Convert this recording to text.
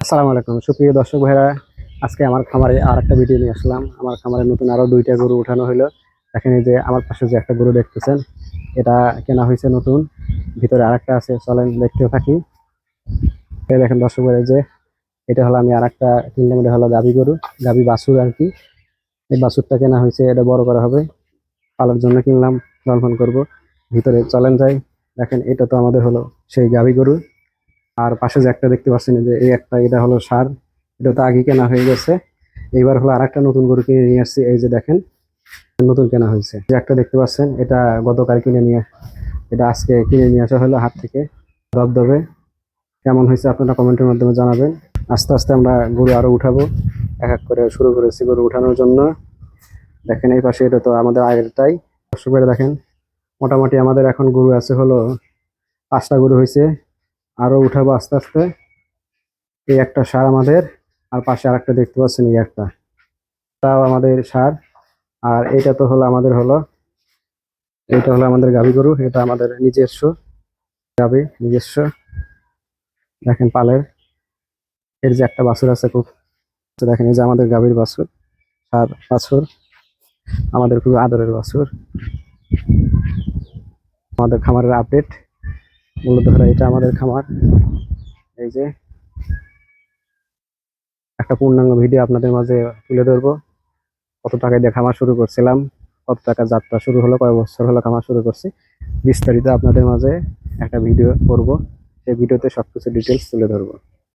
আসসালামু আলাইকুম সুপ্রিয় দর্শক ভাইরা। আজকে আমার খামারে আর একটা ভিডিও নিয়ে আসলাম। আমার খামারে নতুন আরো দুইটা গরু উঠানো হলো। দেখেন এই যে আমার পাশে যে একটা গরু দেখতেছেন, এটা কেনা হয়েছে নতুন। ভিতরে আরেকটা আছে, চলেন দেখতে থাকি। এই দেখেন দর্শক ভাইরা, এই যে এটা হলো আমি আরেকটা কিনলাম, এটা হলো গাভী গরু, গাভী বাছুর আর কি। এই বাছুরটা কেনা হয়েছে, এটা বড় করা হবে, পালার জন্য কিনলাম, লালন করবো। ভিতরে চলেন যাই। দেখেন এটা তো আমাদের হলো সেই গাভী গরু। আর পাশে যে একটা দেখতে পাচ্ছেন, এই যে এই একটা, এটা হলো সার। এটা তো আগে কেনা হয়ে গেছে। এইবার হলো আর একটা নতুন গরু কিনে নিয়ে আসছি। এই যে দেখেন, নতুন কেনা হয়েছে। যে একটা দেখতে পাচ্ছেন, এটা গতকাল কিনে নিয়ে, এটা আজকে কিনে নিয়ে আসা হলো হাট থেকে। দবদবে কেমন হয়েছে আপনারা কমেন্টের মাধ্যমে জানাবেন। আস্তে আস্তে আমরা গরু আরো উঠাবো, এক এক করে শুরু করেছি গরু উঠানোর জন্য। দেখেন এই পাশে, এটা তো আমাদের আগেরটাই। দর্শক ভাইরা দেখেন, মোটামুটি আমাদের এখন গরু আছে হলো 5টা গরু হয়েছে। আরো উঠাবো আস্তে আস্তে। এই একটা সার আমাদের, আর পাশে আরেকটা দেখতে পাচ্ছেন, এই একটা, তাও আমাদের সার। আর এটা তো হলো আমাদের হলো, এটা হলো আমাদের গাভী গরু, এটা আমাদের নিজস্ব গাভী, নিজস্ব। দেখেন পালের, এর যে একটা বাছুর আছে খুব, তো দেখেন এই যে আমাদের গাভীর বাছুর, সার বাছুর, আমাদের খুব আদরের বাছুর। আমাদের খামারের আপডেট, মূলত হলো এটা আমাদের খামার। এই যে একটা পূর্ণাঙ্গ ভিডিও আপনাদের মাঝে তুলে ধরবো। কত টাকায় দিয়ে খামার শুরু করছিলাম, কত টাকা যাত্রা শুরু হলো, কয় বছর হলো খামার শুরু করছি, বিস্তারিত আপনাদের মাঝে একটা ভিডিও করব। সেই ভিডিওতে সবকিছু ডিটেলস তুলে ধরবো।